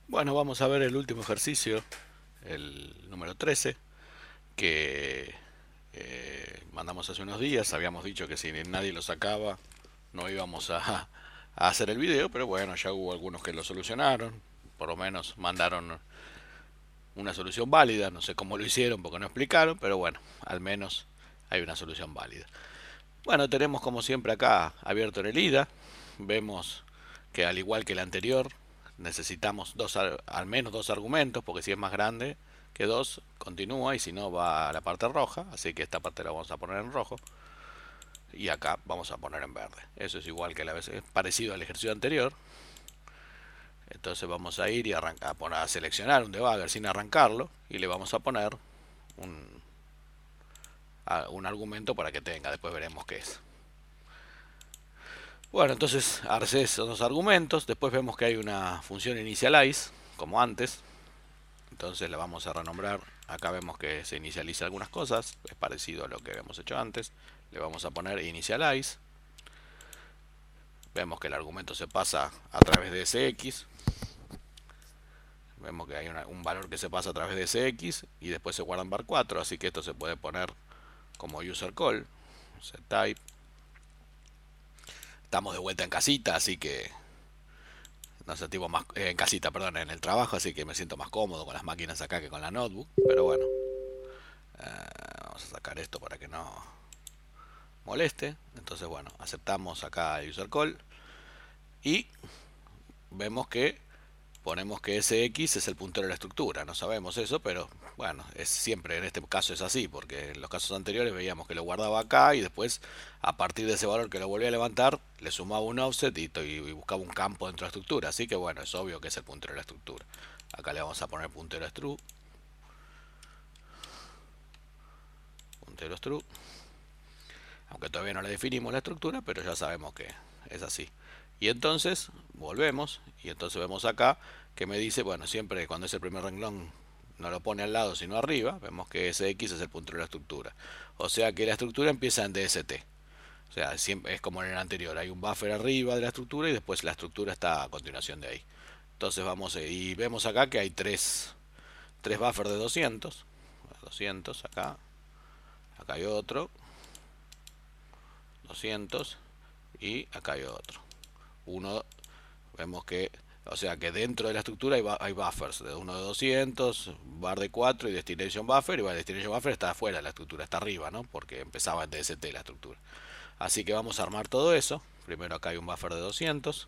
Bueno, vamos a ver el último ejercicio, el número 13, que mandamos hace unos días. Habíamos dicho que si nadie lo sacaba no íbamos a hacer el video, pero bueno, ya hubo algunos que lo solucionaron. Por lo menos mandaron una solución válida. No sé cómo lo hicieron porque no explicaron, pero bueno, al menos hay una solución válida. Bueno, tenemos como siempre acá abierto en el IDA. Vemos que al igual que el anterior, necesitamos al menos dos argumentos, porque si es más grande que dos, continúa y si no va a la parte roja. Así que esta parte la vamos a poner en rojo y acá vamos a poner en verde. Eso es igual que la vez, es parecido al ejercicio anterior. Entonces vamos a ir y a seleccionar un debugger sin arrancarlo y le vamos a poner un, un argumento para que tenga. Después veremos qué es. Bueno, entonces haré esos dos argumentos. Después vemos que hay una función initialize, como antes. Entonces la vamos a renombrar. Acá vemos que se inicializa algunas cosas. Es parecido a lo que habíamos hecho antes. Le vamos a poner initialize. Vemos que el argumento se pasa a través de ese x. Vemos que hay un valor que se pasa a través de ese x. Y después se guarda en var 4. Así que esto se puede poner como user call. Type. Estamos de vuelta en casita, así que no sé, tipo más en casita, perdón, en el trabajo, así que me siento más cómodo con las máquinas acá que con la notebook. Pero bueno, vamos a sacar esto para que no moleste. Entonces, bueno, aceptamos acá el user call y vemos que ponemos que ese x es el puntero de la estructura. No sabemos eso, pero bueno, es siempre en este caso es así, porque en los casos anteriores veíamos que lo guardaba acá y después a partir de ese valor que lo volvía a levantar le sumaba un offset y buscaba un campo dentro de la estructura. Así que bueno, es obvio que es el puntero de la estructura. Acá le vamos a poner puntero stru, puntero stru, aunque todavía no le definimos la estructura, pero ya sabemos que es así. Y entonces volvemos y entonces vemos acá que me dice, bueno, siempre cuando es el primer renglón no lo pone al lado sino arriba, vemos que ese x es el puntero de la estructura. O sea que la estructura empieza en DST. O sea, siempre es como en el anterior, hay un buffer arriba de la estructura y después la estructura está a continuación de ahí. Entonces vamos y vemos acá que hay tres buffers de 200. 200 acá, acá hay otro, 200 y acá hay otro. Uno, vemos que, o sea que dentro de la estructura hay buffers, de uno de 200, bar de 4 y destination buffer, y el destination buffer está afuera de la estructura, está arriba, ¿no? Porque empezaba en DST la estructura. Así que vamos a armar todo eso. Primero acá hay un buffer de 200,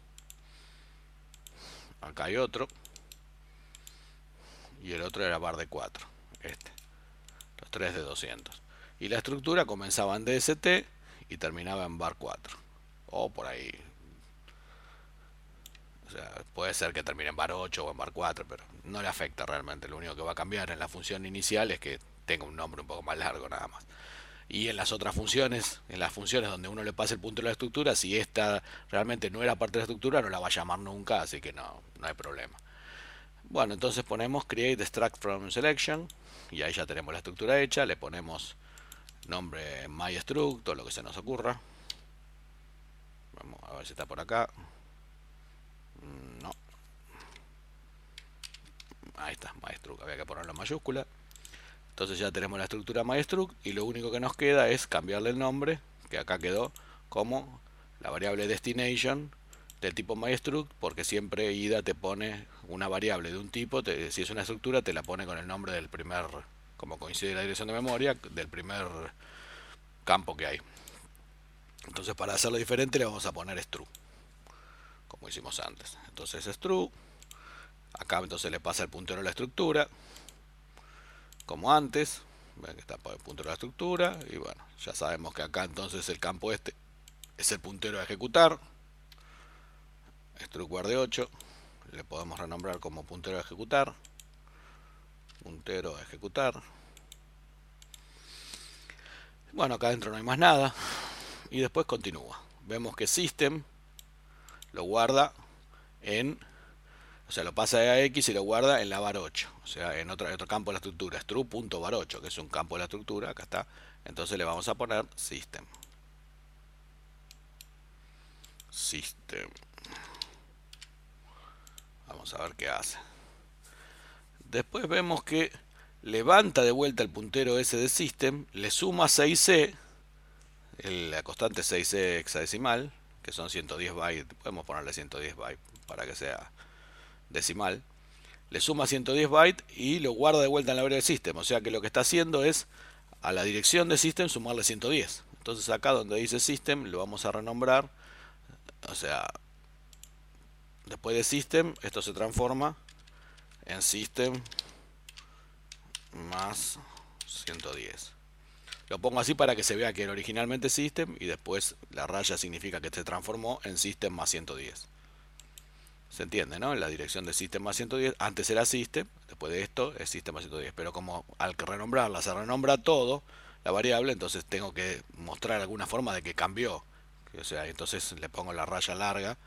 acá hay otro, y el otro era bar de 4, este, los tres de 200. Y la estructura comenzaba en DST y terminaba en bar 4, o por ahí. O sea, puede ser que termine en bar 8 o en bar 4, pero no le afecta realmente. Lo único que va a cambiar en la función inicial es que tenga un nombre un poco más largo nada más. Y en las otras funciones, en las funciones donde uno le pasa el punto de la estructura, si esta realmente no era parte de la estructura, no la va a llamar nunca, así que no hay problema. Bueno, entonces ponemos create extract from selection y ahí ya tenemos la estructura hecha. Le ponemos nombre mystruct o lo que se nos ocurra. Vamos a ver si está por acá. No, ahí está, mystruct. Había que ponerlo en mayúscula. Entonces ya tenemos la estructura mystruct y lo único que nos queda es cambiarle el nombre, que acá quedó como la variable destination del tipo mystruct, porque siempre IDA te pone una variable de un tipo, si es una estructura te la pone con el nombre del primer, como coincide la dirección de memoria, del primer campo que hay. Entonces para hacerlo diferente le vamos a poner stru, como hicimos antes. Entonces stru, acá entonces le pasa el puntero a la estructura, como antes. Ven que está por el puntero de la estructura. Y bueno, ya sabemos que acá entonces el campo este es el puntero a ejecutar. Struct de 8. Le podemos renombrar como puntero a ejecutar. Puntero a ejecutar. Bueno, acá adentro no hay más nada. Y después continúa. Vemos que system lo guarda en, o sea, lo pasa a X y lo guarda en la var 8. O sea, en otro campo de la estructura. Stru.var8, que es un campo de la estructura. Acá está. Entonces le vamos a poner system. System. Vamos a ver qué hace. Después vemos que levanta de vuelta el puntero ese de system, le suma 6c, la constante 6c hexadecimal, que son 110 bytes, podemos ponerle 110 bytes para que sea decimal. Le suma 110 bytes y lo guarda de vuelta en la variable system. O sea que lo que está haciendo es a la dirección de system sumarle 110. Entonces acá donde dice system lo vamos a renombrar. O sea, después de system esto se transforma en system más 110. Lo pongo así para que se vea que era originalmente system y después la raya significa que se transformó en system más 110. Se entiende, ¿no? La dirección de system más 110, antes era system, después de esto es system más 110, pero como al que renombrarla se renombra todo, la variable, entonces tengo que mostrar alguna forma de que cambió. O sea, entonces le pongo la raya larga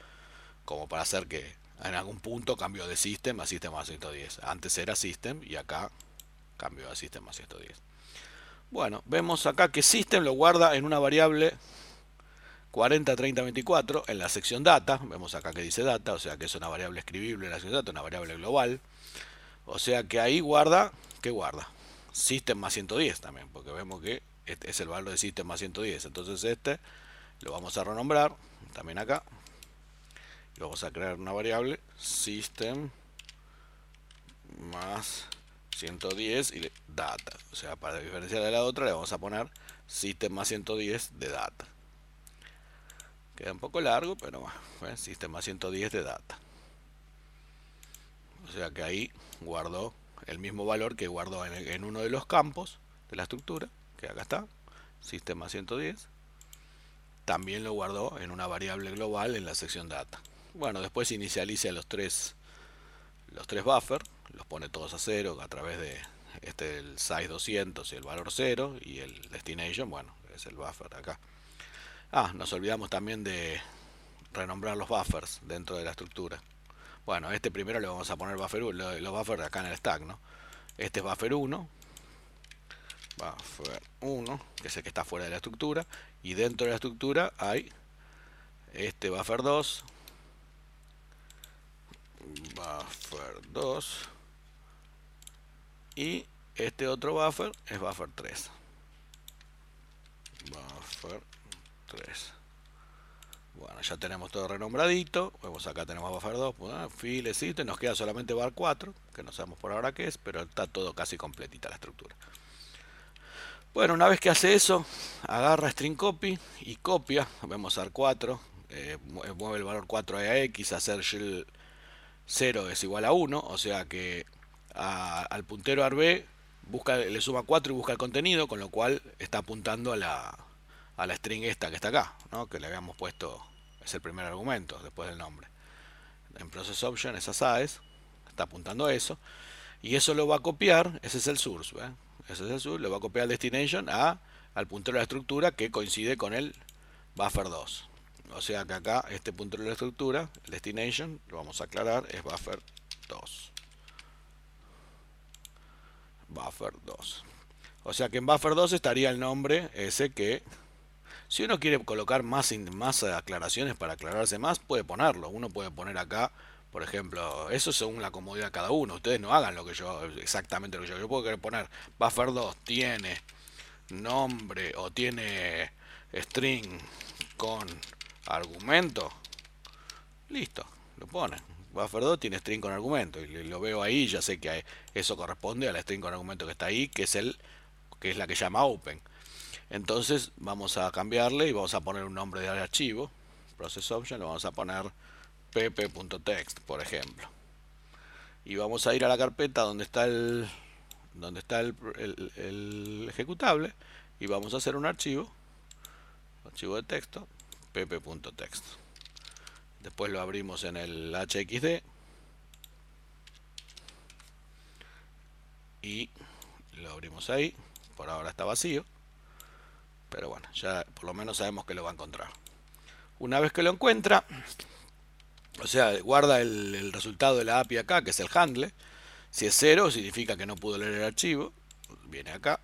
como para hacer que en algún punto cambió de system a system más 110. Antes era system y acá cambió a system más 110. Bueno, vemos acá que system lo guarda en una variable 40, 30, 24 en la sección data. Vemos acá que dice data, o sea que es una variable escribible en la sección data, una variable global. O sea que ahí guarda, ¿qué guarda? System más 110 también, porque vemos que este es el valor de system más 110. Entonces este lo vamos a renombrar también acá. Y vamos a crear una variable system más 110 y data. O sea, para diferenciar de la otra le vamos a poner system más 110 de data. Queda un poco largo, pero bueno, sistema 110 de data. O sea que ahí guardó el mismo valor que guardó en uno de los campos de la estructura, que acá está, sistema 110. También lo guardó en una variable global en la sección data. Bueno, después inicializa los tres buffers, los pone todos a cero a través de el size 200 y el valor 0 y el destination, bueno, es el buffer acá. Nos olvidamos también de renombrar los buffers dentro de la estructura. Bueno, este primero le vamos a poner buffer 1, los buffers acá en el stack, ¿no? Este es buffer 1, que es el que está fuera de la estructura, y dentro de la estructura hay este buffer 2, y este otro buffer es buffer 3. Bueno, ya tenemos todo renombradito. Vemos acá tenemos buffer 2, filecito, y nos queda solamente bar 4, que no sabemos por ahora qué es, pero está todo casi completita la estructura. Bueno, una vez que hace eso, agarra string copy y copia. Vemos AR4, mueve el valor 4 a x, hacer shell 0 es igual a 1, o sea que al puntero arb le suma 4 y busca el contenido, con lo cual está apuntando a la string esta que está acá, ¿no? Que le habíamos puesto, es el primer argumento después del nombre. En process option es ASAES, está apuntando a eso, y eso lo va a copiar, ese es el source, ¿ve? Ese es el source, lo va a copiar al destination al puntero de la estructura que coincide con el buffer 2. O sea que acá este puntero de la estructura, el destination, lo vamos a aclarar, es buffer 2. Buffer 2. O sea que en buffer 2 estaría el nombre ese que, si uno quiere colocar más aclaraciones para aclararse más, puede ponerlo. Uno puede poner acá, por ejemplo, eso según la comodidad de cada uno. Ustedes no hagan exactamente lo que yo puedo querer poner. Buffer 2 tiene nombre o tiene string con argumento. Listo, lo pone. Buffer 2 tiene string con argumento y lo veo ahí, ya sé que eso corresponde a la string con argumento que está ahí, que es la que llama open. Entonces vamos a cambiarle y vamos a poner un nombre de archivo, process option, le vamos a poner pp.text, por ejemplo. Y vamos a ir a la carpeta donde está el ejecutable y vamos a hacer un archivo de texto, pp.text. Después lo abrimos en el HXD y lo abrimos ahí. Por ahora está vacío, pero bueno, ya por lo menos sabemos que lo va a encontrar. Una vez que lo encuentra, o sea, guarda el resultado de la API acá, que es el handle. Si es 0, significa que no pudo leer el archivo, viene acá.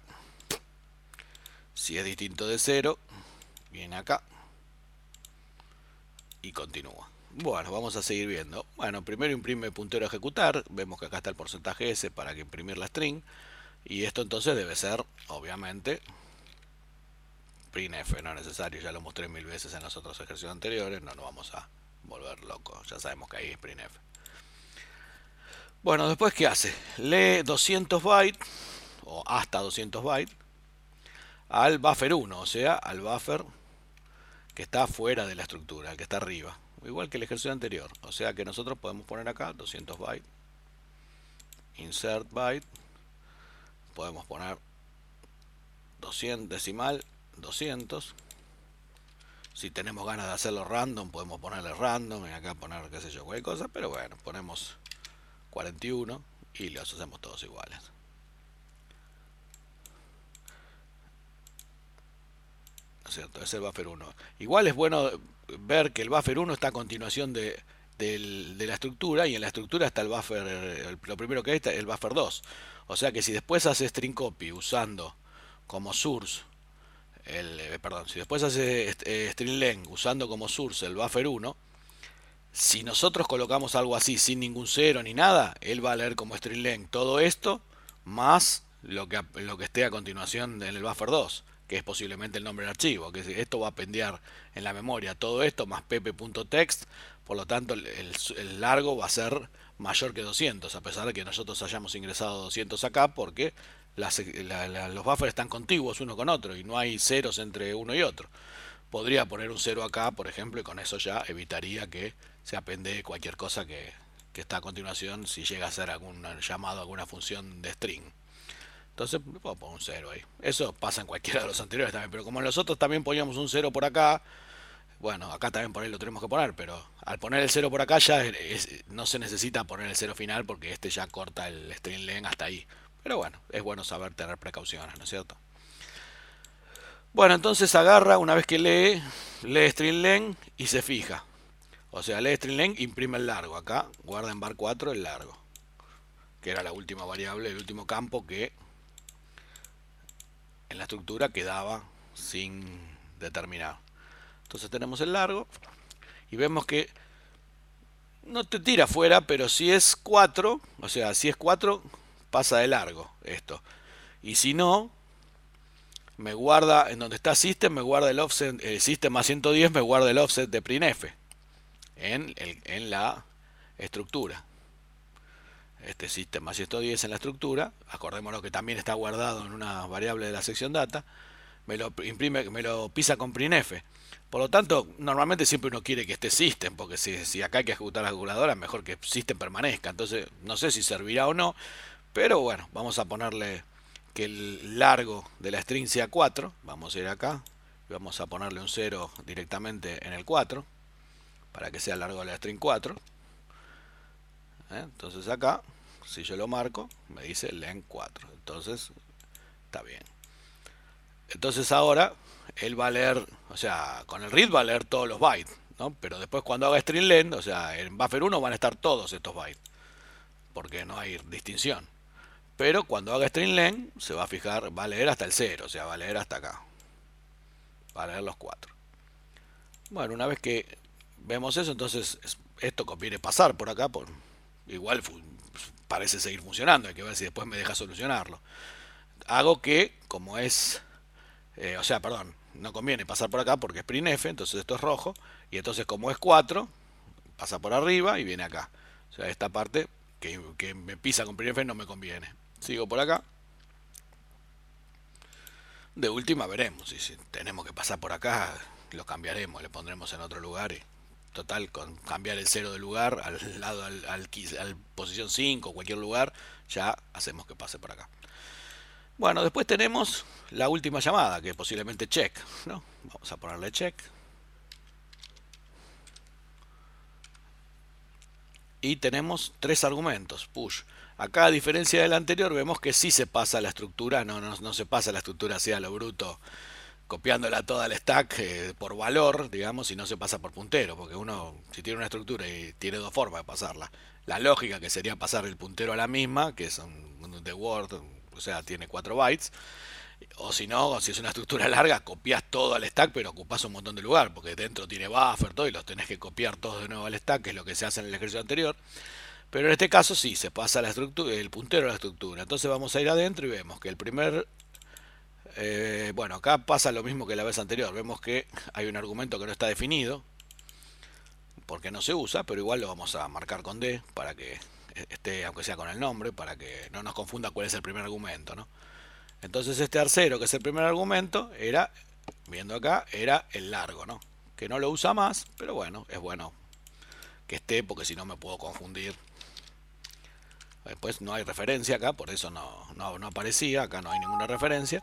Si es distinto de 0, viene acá y continúa. Bueno, vamos a seguir viendo. Bueno, primero imprime puntero a ejecutar. Vemos que acá está el porcentaje S para que imprimir la string. Y esto entonces debe ser, obviamente, printf, no es necesario. Ya lo mostré mil veces en los otros ejercicios anteriores. No nos vamos a volver locos. Ya sabemos que ahí es printf. Bueno, después, ¿qué hace? Lee 200 bytes, o hasta 200 bytes, al buffer 1, o sea, al buffer que está fuera de la estructura, el que está arriba. Igual que el ejercicio anterior. O sea que nosotros podemos poner acá 200 bytes, insert byte, podemos poner 200 decimal 200. Si tenemos ganas de hacerlo random, podemos ponerle random y acá poner qué sé yo, cualquier cosa, pero bueno, ponemos 41 y los hacemos todos iguales. ¿No es cierto? Es el buffer 1. Igual es bueno ver que el buffer 1 está a continuación de la estructura, y en la estructura está el buffer, lo primero que hay está el buffer 2. O sea que si después hace string copy usando como source perdón, si después hace string len usando como source el buffer 1, si nosotros colocamos algo así sin ningún cero ni nada, él va a leer como string len todo esto más lo que esté a continuación en el buffer 2, que es posiblemente el nombre del archivo, que esto va a pendear en la memoria todo esto más pepe.text. Por lo tanto el largo va a ser mayor que 200, a pesar de que nosotros hayamos ingresado 200 acá, porque los buffers están contiguos uno con otro y no hay ceros entre uno y otro. Podría poner un cero acá, por ejemplo, y con eso ya evitaría que se apende cualquier cosa que está a continuación, si llega a ser algún llamado a alguna función de string. Entonces puedo poner un cero ahí. Eso pasa en cualquiera de los anteriores también, pero como en los otros también poníamos un cero por acá, bueno, acá también por ahí lo tenemos que poner, pero al poner el cero por acá ya no se necesita poner el cero final, porque este ya corta el string len hasta ahí. Pero bueno, es bueno saber tener precauciones, ¿no es cierto? Bueno, entonces agarra, una vez que lee string len y se fija. O sea, lee string len, imprime el largo. Acá guarda en var 4 el largo, que era la última variable, el último campo que en la estructura quedaba sin determinar. Entonces tenemos el largo y vemos que no te tira fuera, pero si es 4, o sea, si es 4 pasa de largo esto. Y si no, me guarda en donde está system, me guarda el offset, system más 110 me guarda el offset de printf en la estructura. Este system más 110 en la estructura, acordémonos que también está guardado en una variable de la sección data, me lo imprime, me lo pisa con printf. Por lo tanto, normalmente siempre uno quiere que esté system, porque si acá hay que ejecutar la calculadora, mejor que system permanezca. Entonces, no sé si servirá o no, pero bueno, vamos a ponerle que el largo de la string sea 4. Vamos a ir acá y vamos a ponerle un 0 directamente en el 4, para que sea el largo de la string 4. Entonces acá, si yo lo marco, me dice len 4. Entonces, está bien. Entonces ahora él va a leer, o sea, con el read va a leer todos los bytes, ¿no? Pero después cuando haga string len, o sea, en buffer 1 van a estar todos estos bytes, porque no hay distinción. Pero cuando haga string len, se va a fijar, va a leer hasta el 0, o sea, va a leer hasta acá. Va a leer los 4. Bueno, una vez que vemos eso, entonces esto conviene pasar por acá, igual parece seguir funcionando, hay que ver si después me deja solucionarlo. Hago que, como es o sea, perdón, no conviene pasar por acá porque es printf, entonces esto es rojo, y entonces como es 4 pasa por arriba y viene acá. O sea, esta parte que me pisa con printf no me conviene. Sigo por acá. De última veremos, y si tenemos que pasar por acá, lo cambiaremos, le pondremos en otro lugar, y total, con cambiar el 0 de lugar al lado al posición 5, cualquier lugar, ya hacemos que pase por acá. Bueno, después tenemos la última llamada, que posiblemente check, ¿no? Vamos a ponerle check. Y tenemos tres argumentos, push. Acá, a diferencia del anterior, vemos que sí se pasa la estructura, no se pasa la estructura así a lo bruto, copiándola toda al stack por valor, digamos, y no se pasa por puntero, porque uno, si tiene una estructura y tiene dos formas de pasarla. La lógica, que sería pasar el puntero a la misma, que es un de Word, o sea, tiene 4 bytes, O si no, si es una estructura larga, copias todo al stack, pero ocupas un montón de lugar, porque dentro tiene buffer, todo, y los tenés que copiar todos de nuevo al stack, que es lo que se hace en el ejercicio anterior. Pero en este caso sí, se pasa la estructura, el puntero a la estructura. Entonces vamos a ir adentro y vemos que el primer... bueno, acá pasa lo mismo que la vez anterior. Vemos que hay un argumento que no está definido, porque no se usa, pero igual lo vamos a marcar con D, para que esté, aunque sea con el nombre, para que no nos confunda cuál es el primer argumento, ¿no? Entonces este tercero, que es el primer argumento, era, viendo acá, era el largo, ¿no? Que no lo usa más, pero bueno, es bueno que esté, porque si no me puedo confundir. Después no hay referencia acá, por eso no aparecía, acá no hay ninguna referencia.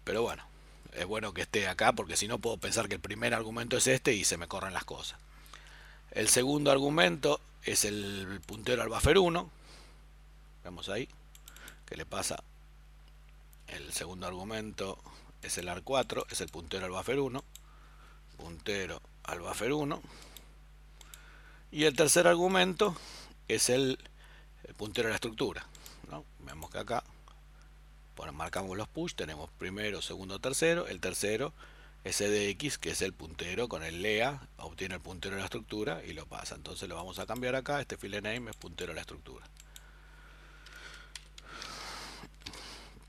Pero bueno, es bueno que esté acá, porque si no puedo pensar que el primer argumento es este y se me corren las cosas. El segundo argumento es el puntero al buffer 1. Vemos ahí que le pasa. El segundo argumento es el AR4, es el puntero al buffer 1. Puntero al buffer 1. Y el tercer argumento es el puntero a la estructura, ¿no? Vemos que acá marcamos los push, tenemos primero, segundo, tercero. El tercero es edx, que es el puntero con el lea, obtiene el puntero de la estructura y lo pasa. Entonces lo vamos a cambiar acá, este file name es puntero a la estructura.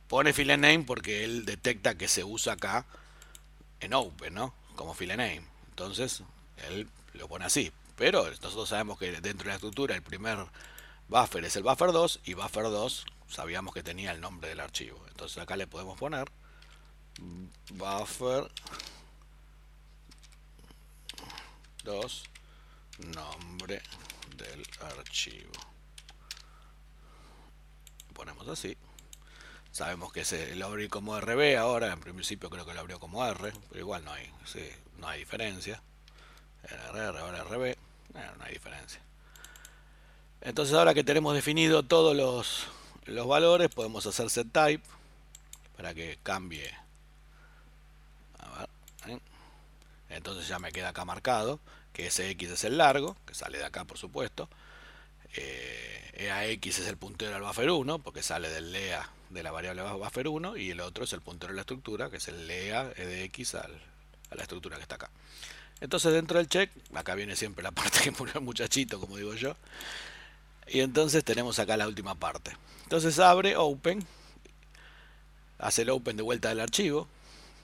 Pone file name porque él detecta que se usa acá en open, ¿no? Como file name. Entonces él lo pone así. Pero nosotros sabemos que dentro de la estructura el primer buffer es el buffer 2 y buffer 2 sabíamos que tenía el nombre del archivo. Entonces acá le podemos poner buffer 2, nombre del archivo. Ponemos así. Sabemos que lo abrí como RB ahora, en principio creo que lo abrió como R, pero igual no hay, sí, no hay diferencia. Era RR, ahora RB, no hay diferencia. Entonces ahora que tenemos definido todos los valores, podemos hacer setType para que cambie. A ver, ¿eh? Entonces ya me queda acá marcado que ese X es el largo, que sale de acá por supuesto. EAX es el puntero al buffer 1, porque sale del lea de la variable buffer 1, y el otro es el puntero de la estructura, que es el lea edx a la estructura que está acá. Entonces dentro del check, acá viene siempre la parte que pone el muchachito, como digo yo, y entonces tenemos acá la última parte. Entonces abre open, hace el open de vuelta del archivo,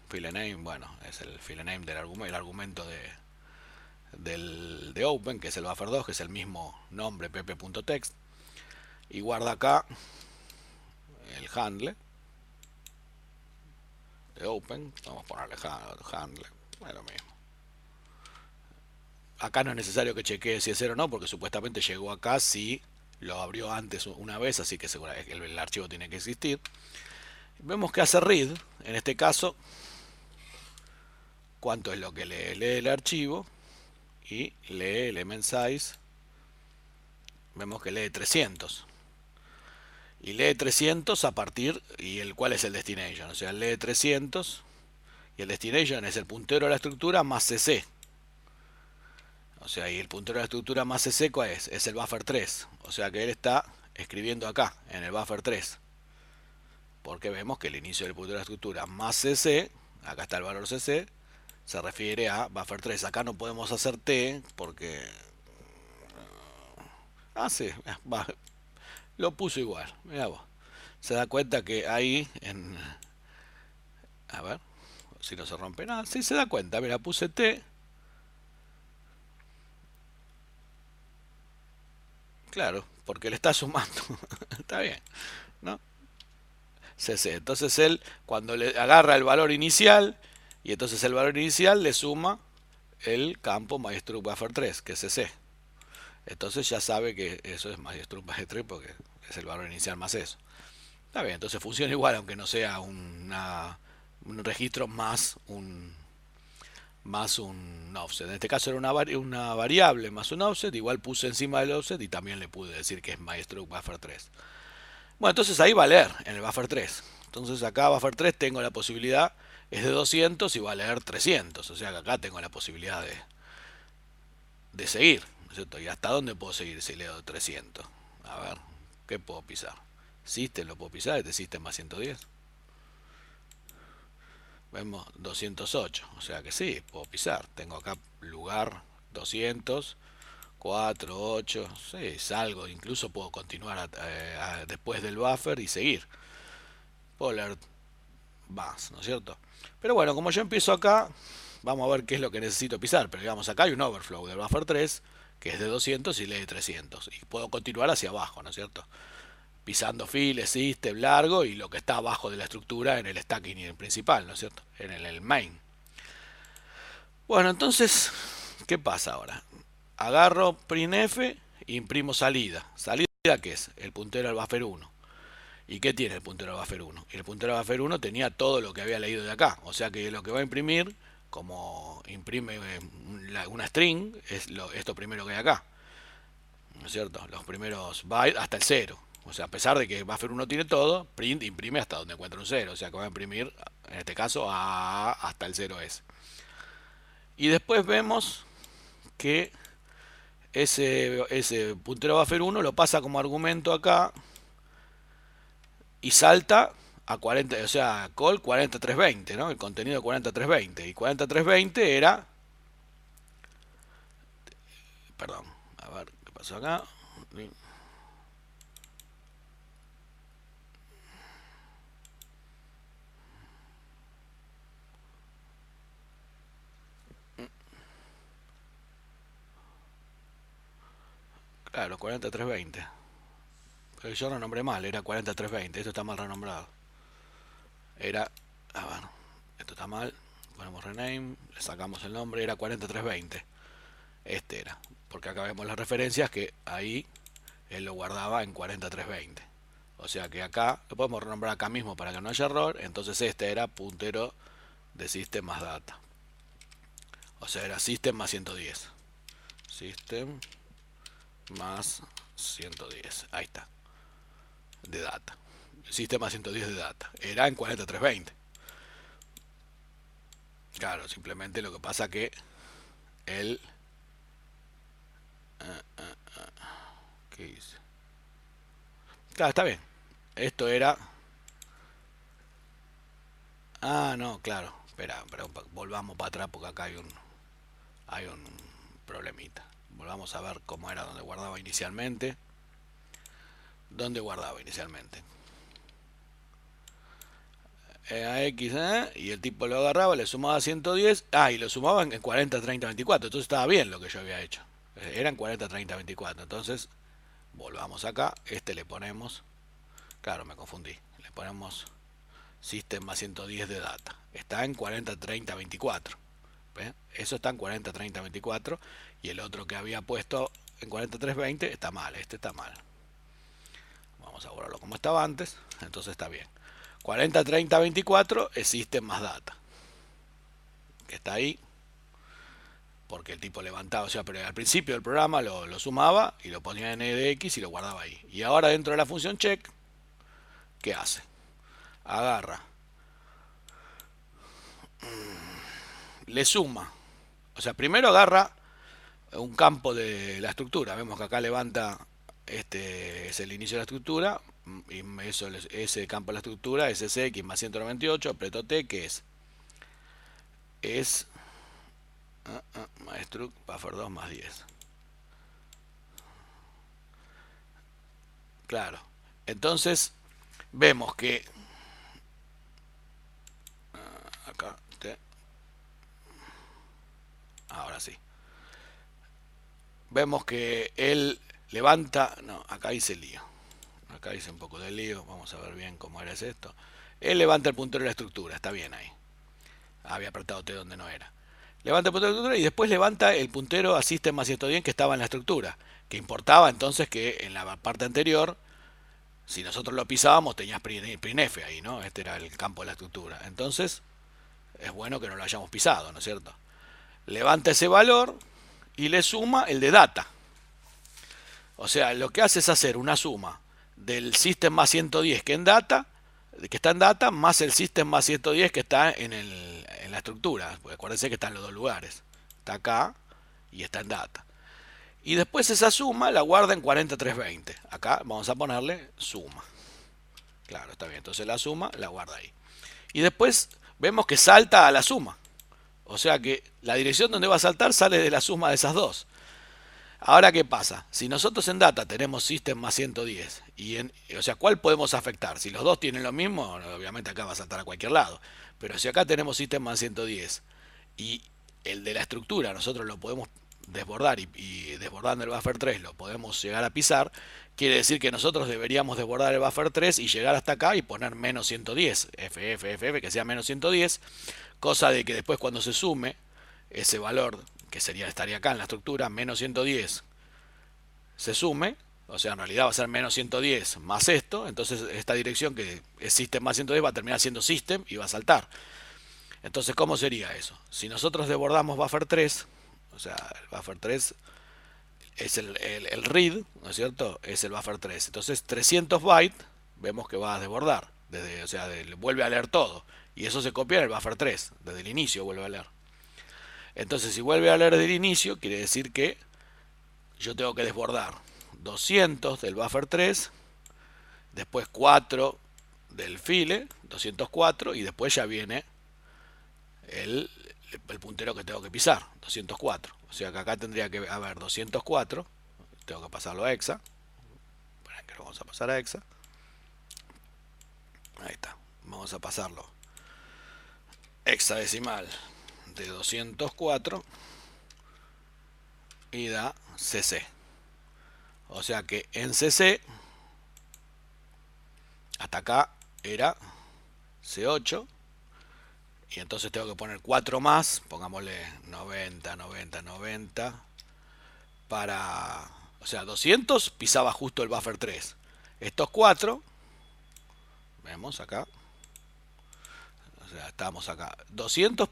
file name, bueno, es el file name del argumento, el argumento de open, que es el buffer 2, que es el mismo nombre pp.text, y guarda acá el handle de open. Vamos a ponerle handle, es lo mismo. Acá no es necesario que chequee si es 0 o no, porque supuestamente llegó acá si lo abrió antes una vez, así que seguramente el archivo tiene que existir. Vemos que hace read, en este caso, cuánto es lo que lee el archivo, y lee element size. Vemos que lee 300. Y lee 300 a partir, y el cuál es el destination, o sea, lee 300, y el destination es el puntero a la estructura más cc. O sea, y el puntero de la estructura más cc, ¿cuál es? Es el buffer 3. O sea que él está escribiendo acá, en el buffer 3. Porque vemos que el inicio del puntero de la estructura más cc, acá está el valor cc, se refiere a buffer 3. Acá no podemos hacer t porque... Ah, sí, lo puso igual. Mirá vos. Se da cuenta que ahí en... A ver, si no se rompe nada. Sí, se da cuenta. Mira, puse t. Claro, porque le está sumando. Está bien, ¿no? CC. Entonces él, cuando le agarra el valor inicial, y entonces el valor inicial le suma el campo MyStruct Buffer 3, que es CC. Entonces ya sabe que eso es MyStruct Buffer 3 porque es el valor inicial más eso. Está bien, entonces funciona igual, aunque no sea un registro más un offset. En este caso era una variable más un offset, igual puse encima del offset y también le pude decir que es MyStruct Buffer 3. Bueno, entonces ahí va a leer en el buffer 3. Entonces acá buffer 3 tengo la posibilidad, es de 200 y va a leer 300. O sea que acá tengo la posibilidad de seguir, ¿no es cierto? ¿Y hasta dónde puedo seguir si leo 300? A ver, ¿qué puedo pisar? System lo puedo pisar, este System más 110. Vemos 208, o sea que sí, puedo pisar. Tengo acá lugar 200, 4, 8, sí, salgo, incluso puedo continuar después del buffer y seguir. Puedo leer más, ¿no es cierto? Pero bueno, como yo empiezo acá, vamos a ver qué es lo que necesito pisar. Pero digamos, acá hay un overflow del buffer 3, que es de 200 y lee 300. Y puedo continuar hacia abajo, ¿no es cierto? Pisando files, system, largo y lo que está abajo de la estructura en el stacking principal, ¿no es cierto? En el main. Bueno, entonces, ¿qué pasa ahora? Agarro printf e imprimo salida. ¿Salida qué es? El puntero al buffer 1. ¿Y qué tiene el puntero al buffer 1? Y el puntero al buffer 1 tenía todo lo que había leído de acá. O sea que lo que va a imprimir, como imprime una string, es esto primero que hay acá. ¿No es cierto? Los primeros bytes hasta el 0. O sea, a pesar de que buffer 1 tiene todo, print imprime hasta donde encuentra un 0. O sea que va a imprimir, en este caso, hasta el 0S. Y después vemos que ese puntero buffer 1 lo pasa como argumento acá y salta a 40, o sea, call 40320, ¿no? El contenido de 40320. Y 40320 era, perdón, a ver qué pasó acá. Claro, 40320. Pero yo lo nombré mal, era 40320. Esto está mal renombrado. Era, a ver, esto está mal. Ponemos rename, le sacamos el nombre, era 40320. Este era, porque acá vemos las referencias que ahí él lo guardaba en 40320. O sea que acá lo podemos renombrar acá mismo para que no haya error. Entonces este era puntero de system más data. O sea, era system más 110. System más 110. Ahí está. De data. System más 110 de data. Era en 40320. Claro, simplemente lo que pasa que él... ¿Qué dice? Claro, está bien. Esto era... Ah, no, claro. Espera, pero volvamos para atrás porque acá hay un problemita. Volvamos a ver cómo era donde guardaba inicialmente. ¿Dónde guardaba inicialmente? A X, y el tipo lo agarraba, le sumaba 110. Y lo sumaban en 40, 30, 24. Entonces estaba bien lo que yo había hecho. Eran 40, 30, 24. Entonces, volvamos acá. Este le ponemos... Claro, me confundí. Le ponemos System más 110 de data. Está en 40, 30, 24. ¿Ve? Eso está en 40, 30, 24. Y el otro que había puesto en 43, 20 está mal. Este está mal. Vamos a borrarlo como estaba antes. Entonces está bien. 40, 30, 24 es System más data. Que está ahí. Porque el tipo levantaba, o sea, pero al principio del programa lo sumaba y lo ponía en edx y lo guardaba ahí. Y ahora dentro de la función check, ¿qué hace? Agarra, le suma. O sea, primero agarra un campo de la estructura. Vemos que acá levanta, este es el inicio de la estructura, y eso, ese campo de la estructura es sx más 198, aprieto T, que es struct buffer 2 más 10. Claro. Entonces, vemos que acá, ahora sí. Vemos que él levanta, no, acá hice lío. Acá hice un poco de lío, vamos a ver bien cómo era esto. Él levanta el puntero de la estructura, está bien ahí. Había apretado T donde no era. Levanta el puntero de la estructura y después levanta el puntero a System más 110 que estaba en la estructura. Que importaba entonces que en la parte anterior, si nosotros lo pisábamos, tenías printf ahí, ¿no? Este era el campo de la estructura. Entonces, es bueno que no lo hayamos pisado, ¿no es cierto? Levanta ese valor y le suma el de data. O sea, lo que hace es hacer una suma del system más 110 que está en data, más el system más 110 que está en la estructura. Porque acuérdense que está en los dos lugares. Está acá y está en data. Y después esa suma la guarda en 4320. Acá vamos a ponerle suma. Claro, está bien. Entonces la suma la guarda ahí. Y después vemos que salta a la suma. O sea que la dirección donde va a saltar sale de la suma de esas dos. Ahora, ¿qué pasa? Si nosotros en data tenemos system más 110, o sea, ¿cuál podemos afectar? Si los dos tienen lo mismo, obviamente acá va a saltar a cualquier lado. Pero si acá tenemos system más 110 y el de la estructura nosotros lo podemos desbordar y desbordando el buffer 3 lo podemos llegar a pisar, quiere decir que nosotros deberíamos desbordar el buffer 3 y llegar hasta acá y poner menos 110, FF, que sea menos 110, cosa de que después cuando se sume ese valor, que estaría acá en la estructura, menos 110, se sume, o sea, en realidad va a ser menos 110 más esto, entonces esta dirección que es system más 110 va a terminar siendo system y va a saltar. Entonces, ¿cómo sería eso? Si nosotros desbordamos buffer 3, o sea, el buffer 3 es el read, ¿no es cierto? Es el buffer 3. Entonces, 300 bytes vemos que va a desbordar, o sea, vuelve a leer todo. Y eso se copia en el buffer 3, desde el inicio vuelve a leer. Entonces, si vuelve a leer desde el inicio, quiere decir que yo tengo que desbordar 200 del buffer 3, después 4 del file, 204, y después ya viene el puntero que tengo que pisar, 204. O sea que acá tendría que haber 204, tengo que pasarlo a hexa. Esperen que lo vamos a pasar a hexa. Ahí está, vamos a pasarlo hexadecimal de 204 y da CC. O sea que en CC hasta acá era C8 y entonces tengo que poner 4 más, pongámosle 90, 90, 90 para, o sea, 200 pisaba justo el buffer 3. Estos 4, vemos acá, o sea, estamos acá, 200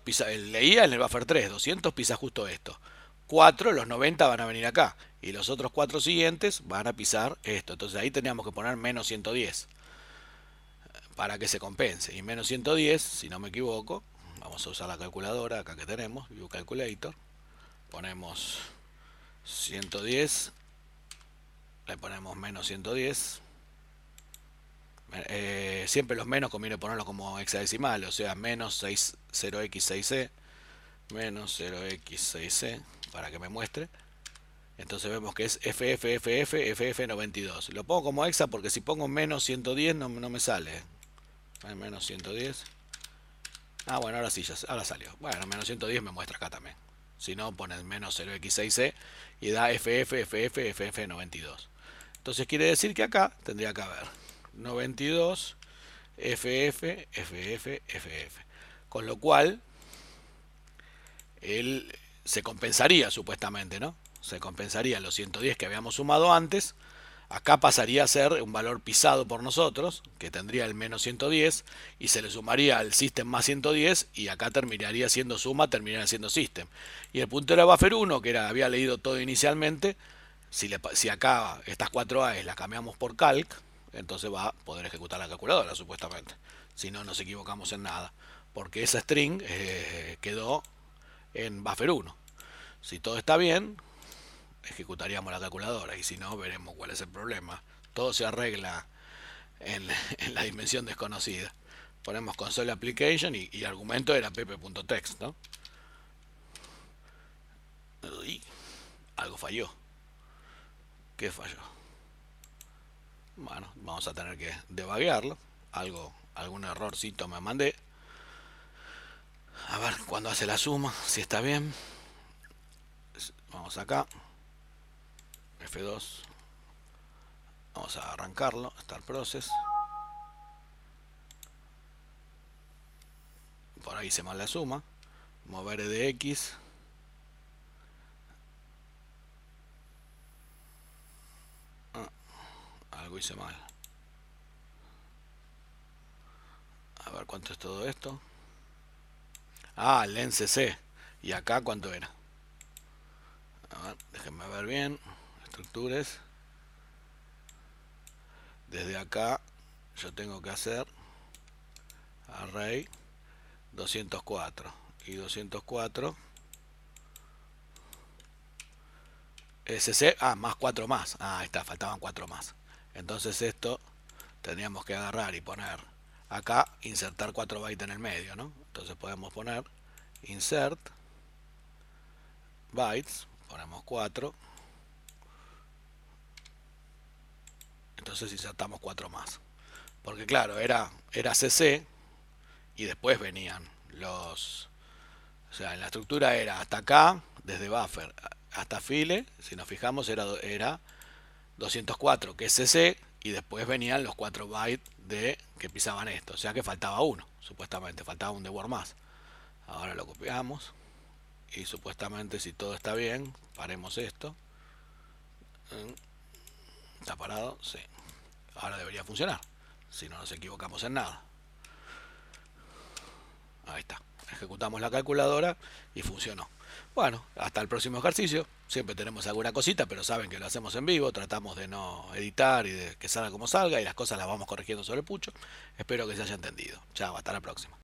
leía en el buffer 3, 200 pisa justo esto. 4, los 90 van a venir acá y los otros 4 siguientes van a pisar esto. Entonces ahí teníamos que poner menos 110 para que se compense. Y menos 110, si no me equivoco, vamos a usar la calculadora acá que tenemos, View Calculator. Ponemos 110, le ponemos menos 110. Siempre los menos conviene ponerlos como hexadecimal, o sea, menos 0x6c, menos 0x6c, para que me muestre. Entonces vemos que es FF92. Lo pongo como hexa porque si pongo menos 110 no me sale. Menos 110. Ah, bueno, ahora sí, ahora salió. Bueno, menos 110 me muestra acá también. Si no, pones menos 0x6c y da FF92. Entonces quiere decir que acá tendría que haber 92 FF. Con lo cual, él se compensaría supuestamente, ¿no? Se compensaría los 110 que habíamos sumado antes. Acá pasaría a ser un valor pisado por nosotros, que tendría el menos 110, y se le sumaría al system más 110, y acá terminaría siendo suma, terminaría siendo system. Y el puntero de buffer 1, que había leído todo inicialmente, si acá estas 4 A's las cambiamos por calc, entonces va a poder ejecutar la calculadora, supuestamente. Si no, nos equivocamos en nada, porque esa string quedó en buffer 1. Si todo está bien, ejecutaríamos la calculadora, y si no, veremos cuál es el problema. Todo se arregla en la dimensión desconocida. Ponemos console application y argumento era pp.text, ¿no? Y algo falló. ¿Qué falló? Bueno, vamos a tener que debuguearlo. Algún errorcito me mandé. A ver cuando hace la suma, si está bien. Vamos acá. F2. Vamos a arrancarlo. Start process. Por ahí hice mal la suma. Mover de X. Algo hice mal. A ver cuánto es todo esto. Ah, el len CC. ¿Y acá cuánto era? A ver, déjenme ver bien. Estructuras. Desde acá yo tengo que hacer array 204 y 204 SC, más 4 más. Ahí está, faltaban 4 más. Entonces esto tendríamos que agarrar y poner acá, insertar 4 bytes en el medio, ¿no? Entonces podemos poner insert bytes, ponemos 4. Entonces insertamos 4 más. Porque claro, era CC y después venían los... O sea, en la estructura era hasta acá, desde buffer hasta file, si nos fijamos era 204, que es CC, y después venían los 4 bytes de que pisaban esto. O sea que faltaba uno, supuestamente, faltaba un de word más. Ahora lo copiamos y supuestamente, si todo está bien, paremos esto. ¿Está parado? Sí. Ahora debería funcionar, si no nos equivocamos en nada. Ahí está. Ejecutamos la calculadora y funcionó. Bueno, hasta el próximo ejercicio. Siempre tenemos alguna cosita, pero saben que lo hacemos en vivo. Tratamos de no editar y de que salga como salga, y las cosas las vamos corrigiendo sobre el pucho. Espero que se haya entendido. Chao, hasta la próxima.